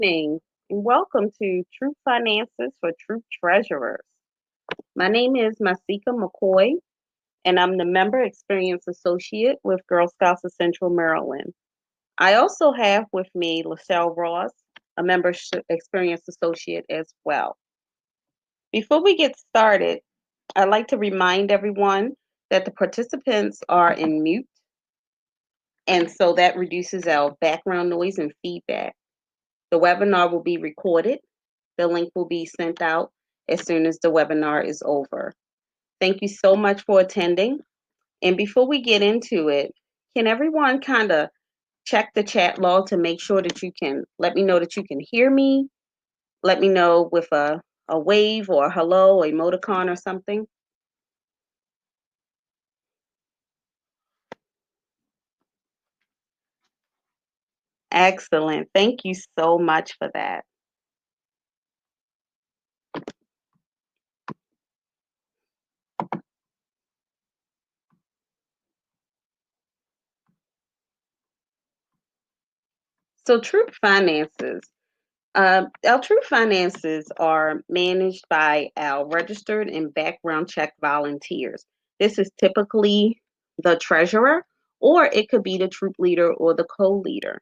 evening, and welcome to True Finances for True Treasurers. My name is Masika McCoy, and I'm the Member Experience Associate with Girl Scouts of Central Maryland. I also have with me LaSalle Ross, a Membership Experience Associate as well. Before we get started, I'd like to remind everyone that the participants are in mute, and so that reduces our background noise and feedback. The webinar will be recorded. The link will be sent out as soon as the webinar is over. Thank you so much for attending. And before we get into it, can everyone kind of check the chat log to make sure that you can let me know that you can hear me? Let me know with a wave or a hello or emoticon or something. Excellent. Thank you so much for that. So, True Finances. Our true finances are managed by our registered and background check volunteers. This is typically the treasurer, or it could be the troop leader or the co-leader.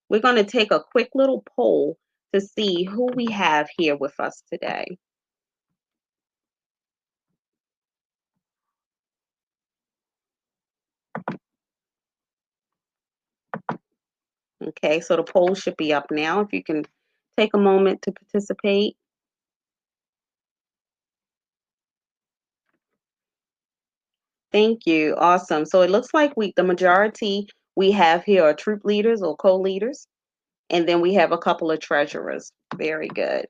We're going to take a quick little poll to see who we have here with us today. Okay, so the poll should be up now. If you can take a moment to participate. Thank you. Awesome. So it looks like the majority we have here are troop leaders or co-leaders. And then we have a couple of treasurers. Very good.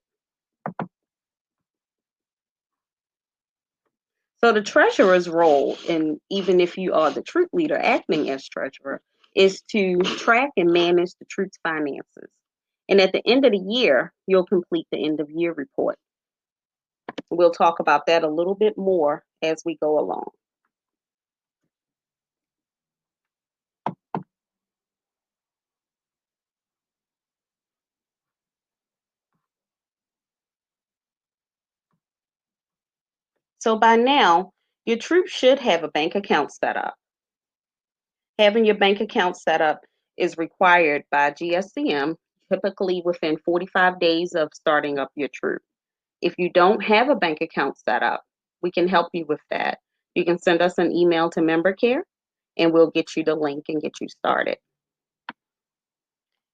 So the treasurer's role, and even if you are the troop leader acting as treasurer, is to track and manage the troop's finances. And at the end of the year, you'll complete the end of year report. We'll talk about that a little bit more as we go along. So by now, your troop should have a bank account set up. Having your bank account set up is required by GSCM, typically within 45 days of starting up your troop. If you don't have a bank account set up, we can help you with that. You can send us an email to member care and we'll get you the link and get you started.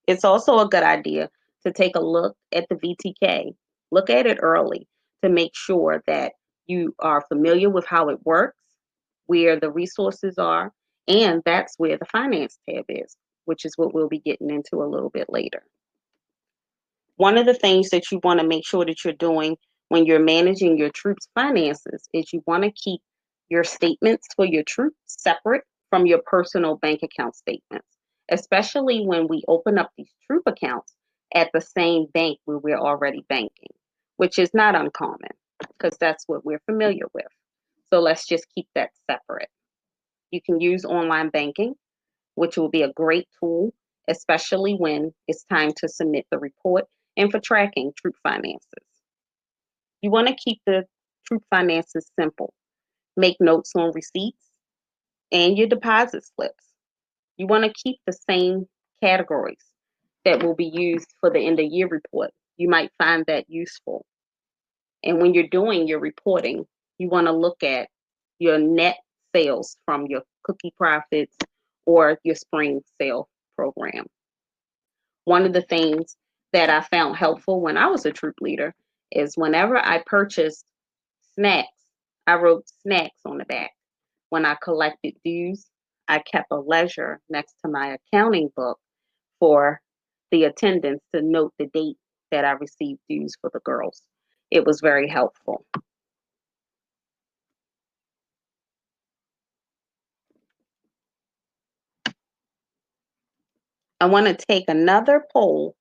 It's also a good idea to take a look at the VTK. Look at it early to make sure that you are familiar with how it works, where the resources are, and that's where the finance tab is, which is what we'll be getting into a little bit later. One of the things that you want to make sure that you're doing when you're managing your troops' finances is you want to keep your statements for your troops separate from your personal bank account statements, especially when we open up these troop accounts at the same bank where we're already banking, which is not uncommon because that's what we're familiar with. So let's just keep that separate. You can use online banking, which will be a great tool, especially when it's time to submit the report and for tracking troop finances. You want to keep the troop finances simple. Make notes on receipts and your deposit slips. You want to keep the same categories that will be used for the end of year report. You might find that useful. And when you're doing your reporting, you want to look at your net sales from your cookie profits or your spring sale program. One of the things that I found helpful when I was a troop leader is whenever I purchased snacks, I wrote snacks on the back. When I collected dues, I kept a ledger next to my accounting book for the attendants to note the date that I received dues for the girls. It was very helpful. I want to take another poll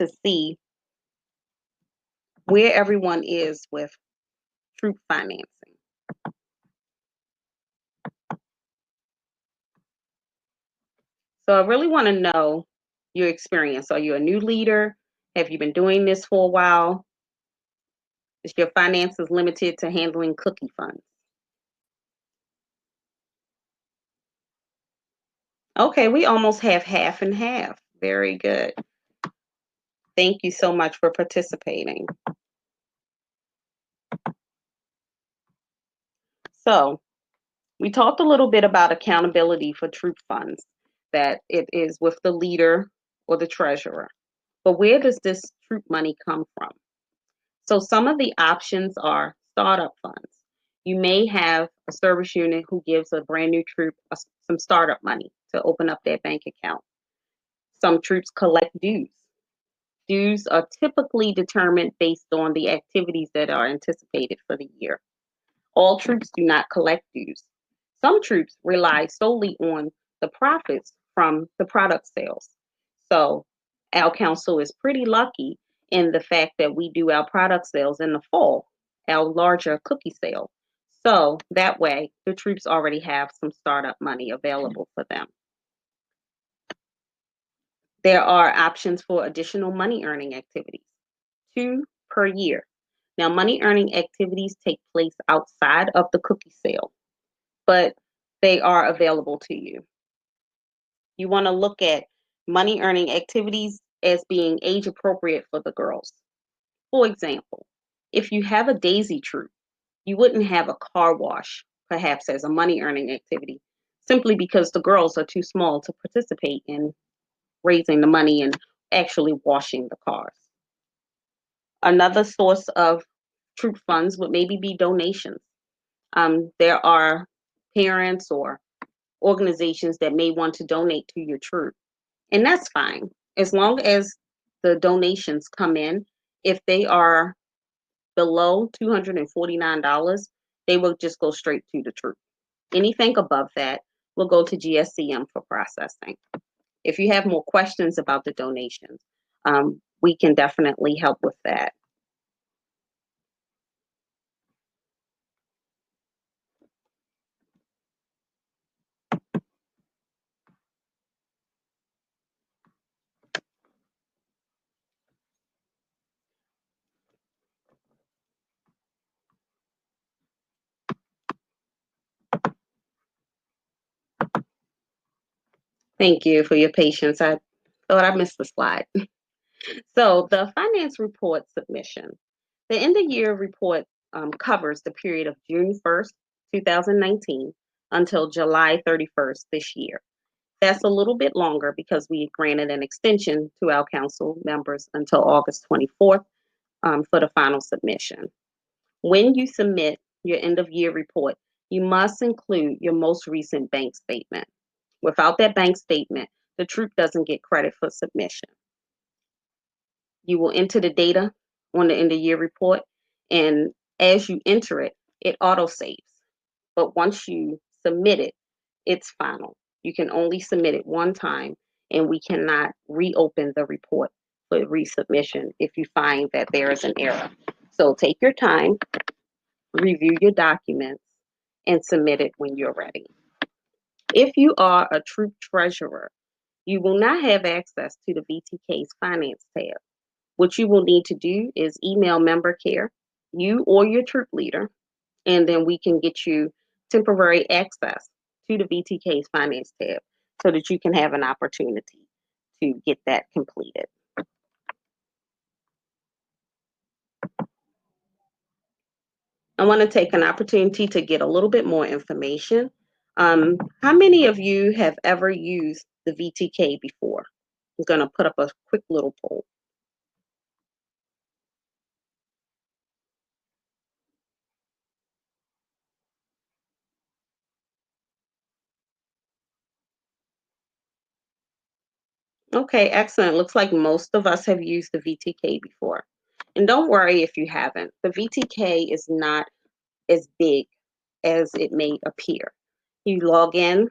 to see where everyone is with troop financing. So I really want to know your experience? Are you a new leader? Have you been doing this for a while? Is your finances limited to handling cookie funds? Okay, we almost have half and half. Very good. Thank you so much for participating. So, we talked a little bit about accountability for troop funds, that it is with the leader or the treasurer. But where does this troop money come from? So some of the options are startup funds. You may have a service unit who gives a brand new troop some startup money to open up their bank account. Some troops collect dues. Dues are typically determined based on the activities that are anticipated for the year. All troops do not collect dues. Some troops rely solely on the profits from the product sales. So our council is pretty lucky in the fact that we do our product sales in the fall, our larger cookie sale. So that way, the troops already have some startup money available for them. There are options for additional money earning activities, 2 per year. Now, money earning activities take place outside of the cookie sale, but they are available to you. You want to look at money earning activities as being age appropriate for the girls. For example, if you have a daisy troop, you wouldn't have a car wash perhaps as a money earning activity simply because the girls are too small to participate in raising the money and actually washing the cars. Another source of troop funds would maybe be donations. There are parents or organizations that may want to donate to your troop, and that's fine as long as the donations come in. If they are below $249, they will just go straight to the troop. Anything above that will go to GSCM for processing. If you have more questions about the donations, we can definitely help with that. Thank you for your patience. I thought I missed the slide. So the finance report submission. The end of year report covers the period of June 1st, 2019 until July 31st this year. That's a little bit longer because we granted an extension to our council members until August 24th for the final submission. When you submit your end of year report, you must include your most recent bank statement. Without that bank statement, the troop doesn't get credit for submission. You will enter the data on the end of year report, and as you enter it, it auto saves. But once you submit it, it's final. You can only submit it one time, and we cannot reopen the report for resubmission if you find that there is an error. So take your time, review your documents, and submit it when you're ready. If you are a troop treasurer, you will not have access to the VTK's finance tab. What you will need to do is email member care, you or your troop leader, and then we can get you temporary access to the VTK's finance tab so that you can have an opportunity to get that completed. I want to take an opportunity to get a little bit more information. How many of you have ever used the VTK before? I'm going to put up a quick little poll. Okay, excellent. Looks like most of us have used the VTK before. And don't worry if you haven't. The VTK is not as big as it may appear. You log in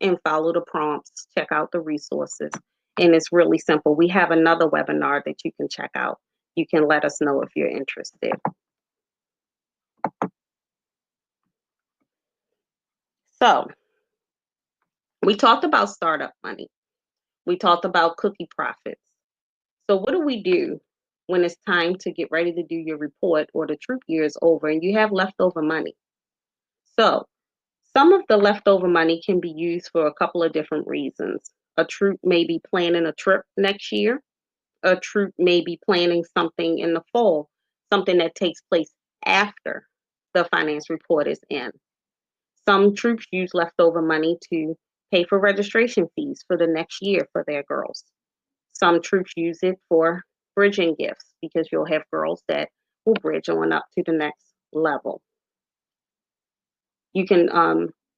and follow the prompts, check out the resources, and it's really simple. We have another webinar that you can check out. You can let us know if you're interested. So, we talked about startup money. We talked about cookie profits. So what do we do when it's time to get ready to do your report or the troop year is over and you have leftover money? So some of the leftover money can be used for a couple of different reasons. A troop may be planning a trip next year. A troop may be planning something in the fall, something that takes place after the finance report is in. Some troops use leftover money to pay for registration fees for the next year for their girls. Some troops use it for bridging gifts because you'll have girls that will bridge on up to the next level. You can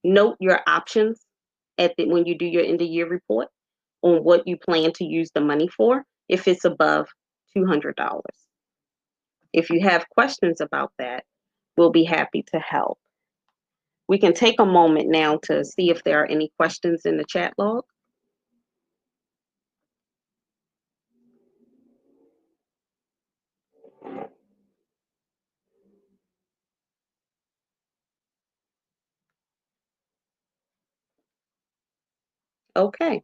note your options when you do your end of year report on what you plan to use the money for if it's above $200. If you have questions about that, we'll be happy to help. We can take a moment now to see if there are any questions in the chat log. Okay.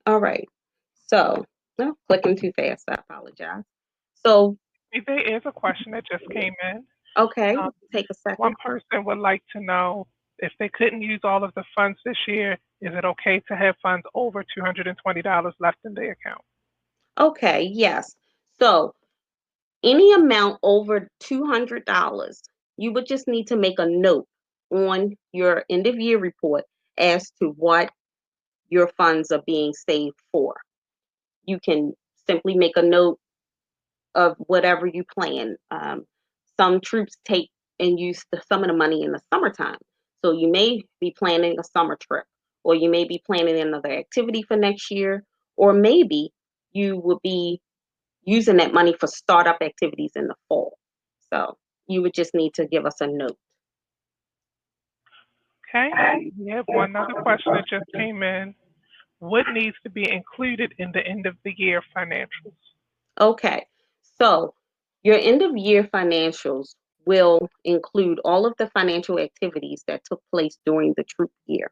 All right. So, no, clicking too fast. I apologize. So, There is a question that just came in. okay, Um, take a second. One person would like to know if they couldn't use all of the funds this year, is it okay to have funds over $220 left in their account? Okay, yes. So, any amount over $200, you would just need to make a note on your end of year report as to what your funds are being saved for. You can simply make a note of whatever you plan. Some troops take and use some of the money in the summertime. So you may be planning a summer trip, or you may be planning another activity for next year, or maybe you will be using that money for startup activities in the fall. So you would just need to give us a note. Okay. We have one other question that just came in. What needs to be included in the end of the year financials? Okay, so your end of year financials will include all of the financial activities that took place during the troop year.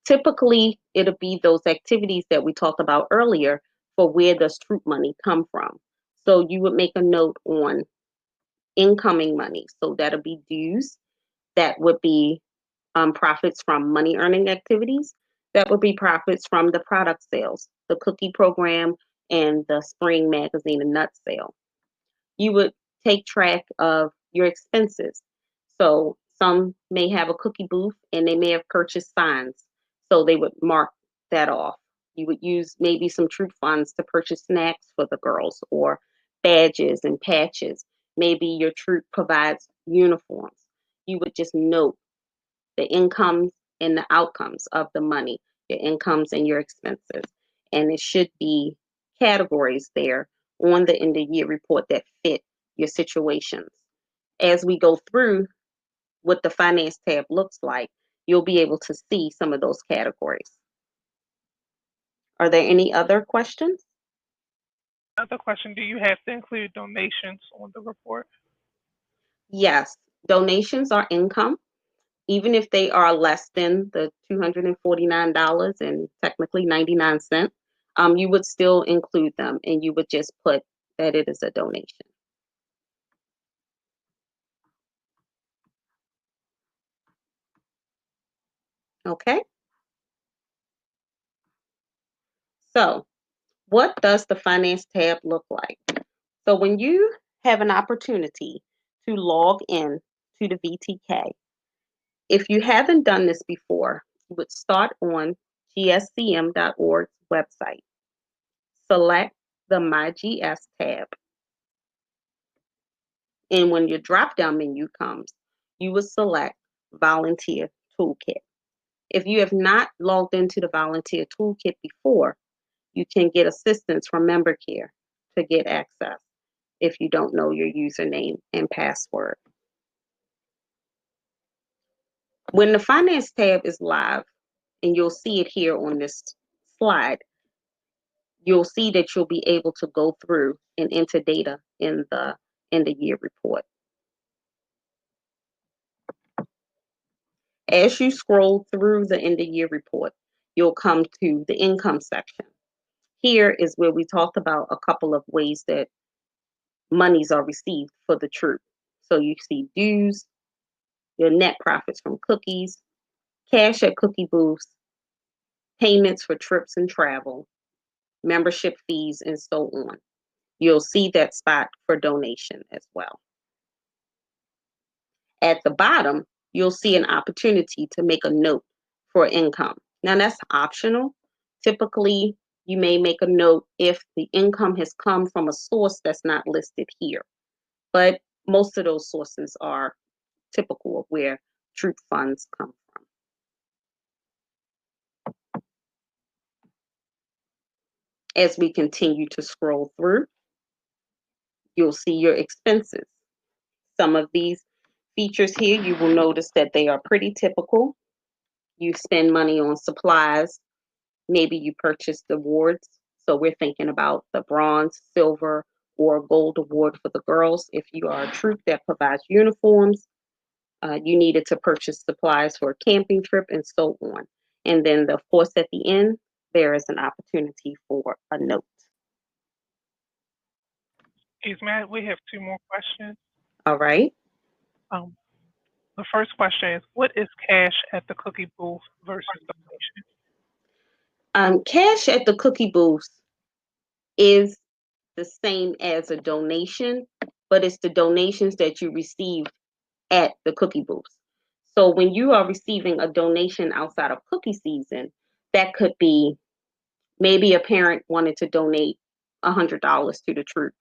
Typically, it'll be those activities that we talked about earlier for where does troop money come from. So you would make a note on incoming money. So that'll be dues. That would be profits from money earning activities. That would be profits from the product sales, the cookie program, and the spring magazine and nut sale. You would take track of your expenses. So some may have a cookie booth and they may have purchased signs. So they would mark that off. You would use maybe some troop funds to purchase snacks for the girls or badges and patches. Maybe your troop provides uniforms. You would just note the incomes and the outcomes of the money, your incomes and your expenses. And it should be categories there on the end of year report that fit your situations. As we go through what the finance tab looks like, you'll be able to see some of those categories. Are there any other questions? Another question, do you have to include donations on the report? Yes, donations are income, even if they are less than the $249 and technically 99 cents. You would still include them and you would just put that it is a donation. Okay, so what does the finance tab look like? So when you have an opportunity to log in to the VTK, if you haven't done this before, you would start on gscm.org's website. Select the My GS tab. And when your drop down menu comes, you would select Volunteer Toolkit. If you have not logged into the Volunteer Toolkit before, you can get assistance from Member Care to get access if you don't know your username and password. When the Finance tab is live, and you'll see it here on this slide, you'll see that you'll be able to go through and enter data in the end of year report. As you scroll through the end of year report, you'll come to the income section. Here is where we talked about a couple of ways that monies are received for the troop. So you see dues, your net profits from cookies, cash at cookie booths, payments for trips and travel, membership fees, and so on. You'll see that spot for donation as well. At the bottom, you'll see an opportunity to make a note for income. Now, that's optional. Typically, you may make a note if the income has come from a source that's not listed here. But most of those sources are typical of where troop funds come from. As we continue to scroll through, you'll see your expenses. Some of these features here, you will notice that they are pretty typical. You spend money on supplies. Maybe you purchased awards. So we're thinking about the bronze, silver, or gold award for the girls. If you are a troop that provides uniforms, you needed to purchase supplies for a camping trip and so on. And then, of course, at the end, there is an opportunity for a note. Excuse me, we have two more questions. All right. Um, the first question is, what is cash at the cookie booth versus donation? Cash at the cookie booth is the same as a donation, but it's the donations that you receive at the cookie booth. So when you are receiving a donation outside of cookie season, that could be maybe a parent wanted to donate $100 to the troop.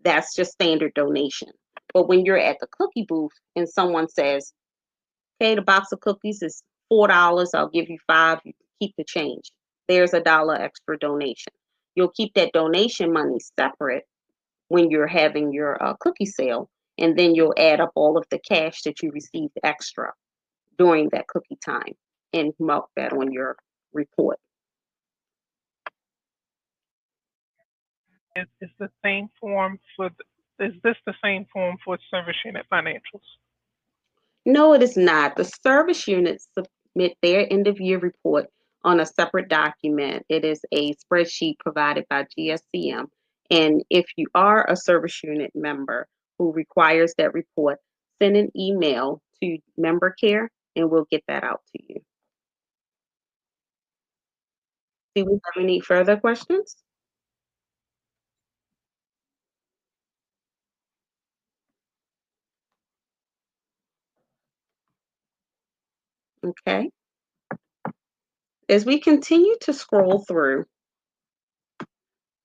That's just standard donation. But when you're at the cookie booth and someone says, "Okay, the box of cookies is $4. I'll give you five. You keep the change." There's $1 extra donation. You'll keep that donation money separate when you're having your cookie sale, and then you'll add up all of the cash that you received extra during that cookie time and mark that on your report. Is the same form for is this the same form for service unit financials? No, it is not. The service units submit their end of year report on a separate document. It is a spreadsheet provided by GSCM. And if you are a service unit member who requires that report, send an email to member care and we'll get that out to you. Do we have any further questions? Okay. As we continue to scroll through,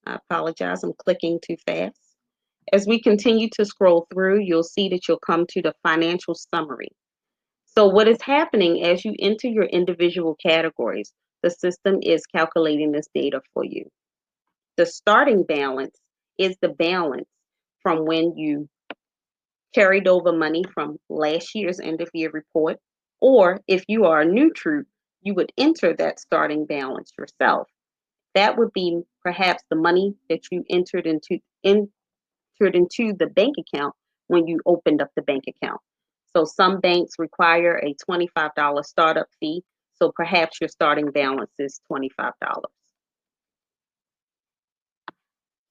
I apologize, I'm clicking too fast. As we continue to scroll through, you'll see that you'll come to the financial summary. So what is happening as you enter your individual categories, the system is calculating this data for you. The starting balance is the balance from when you carried over money from last year's end of year report, or if you are a new troop, you would enter that starting balance yourself. That would be perhaps the money that you entered into the bank account when you opened up the bank account. So some banks require a $25 startup fee. So perhaps your starting balance is $25.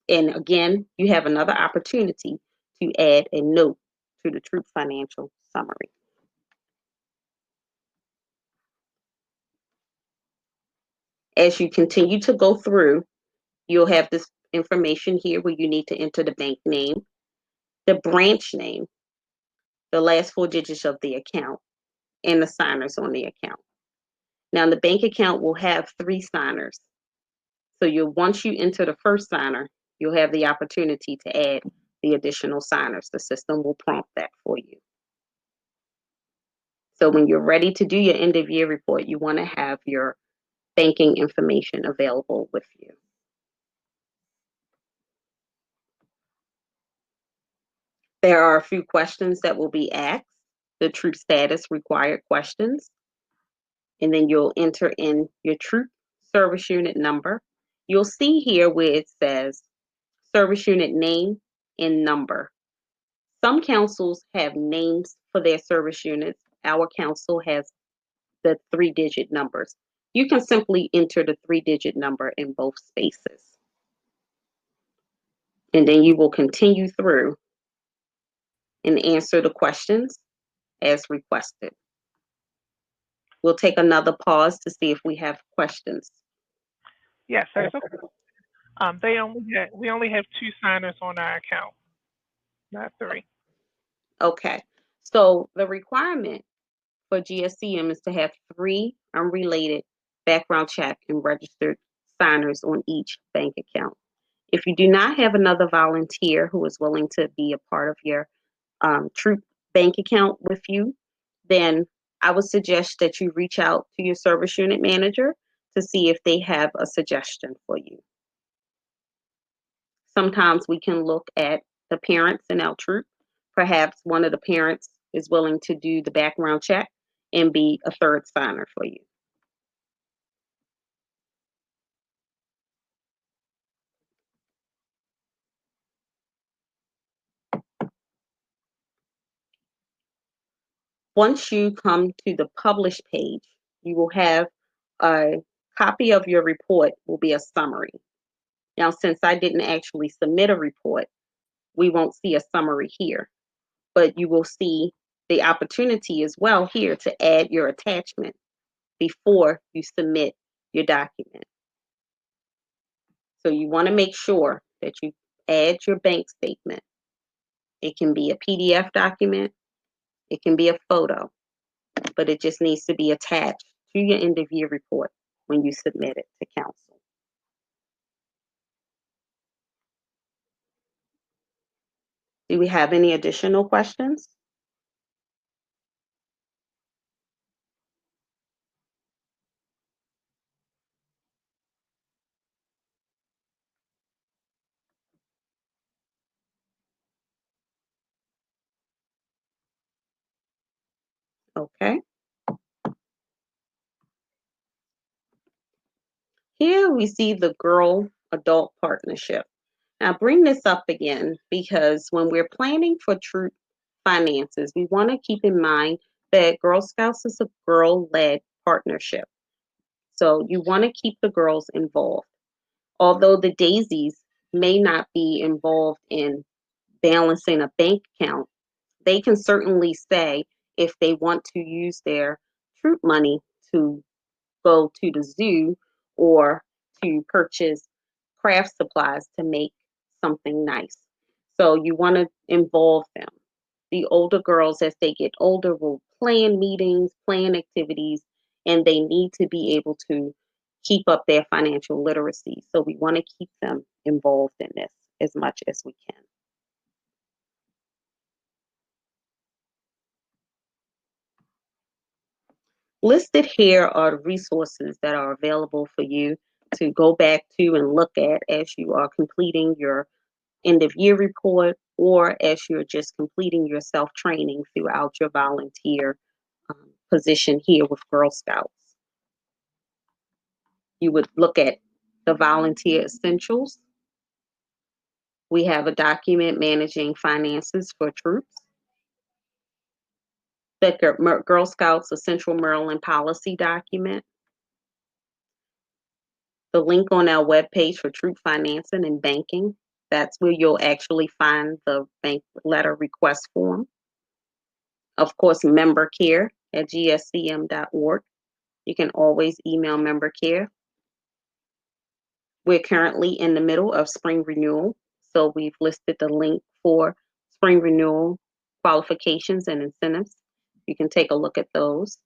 And again, you have another opportunity to add a note to the Troop Financial Summary. As you continue to go through, you'll have this information here where you need to enter the bank name, the branch name, the last four digits of the account, and the signers on the account. Now, the bank account will have three signers. So once you enter the first signer, you'll have the opportunity to add the additional signers. The system will prompt that for you. So when you're ready to do your end of year report, you want to have your banking information available with you. There are a few questions that will be asked, the troop status required questions, and then you'll enter in your troop service unit number. You'll see here where it says service unit name and number. Some councils have names for their service units. Our council has the 3-digit numbers. You can simply enter the 3-digit number in both spaces. And then you will continue through and answer the questions as requested. We'll take another pause to see if we have questions. Yes, there's a we only have 2 signers on our account, not 3. Okay. So the requirement for GSCM is to have 3 unrelated background check and registered signers on each bank account. If you do not have another volunteer who is willing to be a part of your Troop bank account with you, then I would suggest that you reach out to your service unit manager to see if they have a suggestion for you. Sometimes we can look at the parents in our troop. Perhaps one of the parents is willing to do the background check and be a third signer for you. Once you come to the publish page, you will have a copy of your report will be a summary. Now, since I didn't actually submit a report, we won't see a summary here, but you will see the opportunity as well here to add your attachment before you submit your document. So you want to make sure that you add your bank statement. It can be a PDF document, it can be a photo, but it just needs to be attached to your end of year report when you submit it to council. Do we have any additional questions? Okay. Here we see the girl adult partnership. Now, bring this up again because when we're planning for troop finances, we want to keep in mind that Girl Scouts is a girl led partnership. So you want to keep the girls involved. Although the daisies may not be involved in balancing a bank account, they can certainly say if they want to use their troop money to go to the zoo or to purchase craft supplies to make something nice. So you want to involve them. The older girls, as they get older, will plan meetings, plan activities, and they need to be able to keep up their financial literacy. So we want to keep them involved in this as much as we can. Listed here are resources that are available for you to go back to and look at as you are completing your end of year report or as you're just completing your self training throughout your volunteer position here with Girl Scouts. You would look at the volunteer essentials. We have a document managing finances for troops. The Girl Scouts Essential Maryland policy document. The link on our webpage for troop financing and banking. That's where you'll actually find the bank letter request form. Of course, member care at gscm.org. You can always email member care. We're currently in the middle of spring renewal, so we've listed the link for spring renewal qualifications and incentives. You can take a look at those.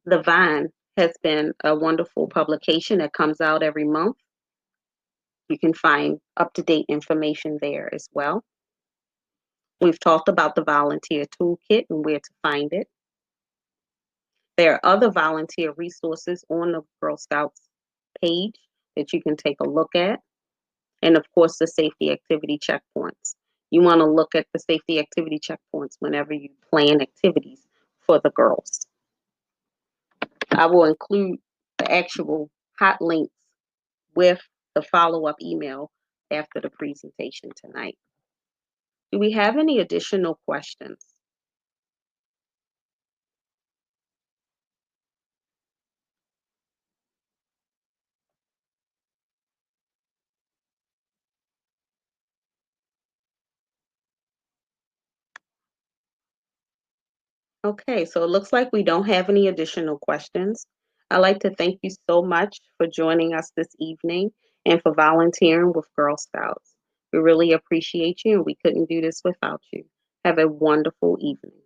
The Vine has been a wonderful publication that comes out every month. You can find up-to-date information there as well. We've talked about the volunteer toolkit and where to find it. There are other volunteer resources on the Girl Scouts page that you can take a look at. And of course, the safety activity checkpoints. You want to look at the safety activity checkpoints whenever you plan activities for the girls. I will include the actual hot links with the follow-up email after the presentation tonight. Do we have any additional questions? Okay, so it looks like we don't have any additional questions. I'd like to thank you so much for joining us this evening and for volunteering with Girl Scouts. We really appreciate you, and we couldn't do this without you. Have a wonderful evening.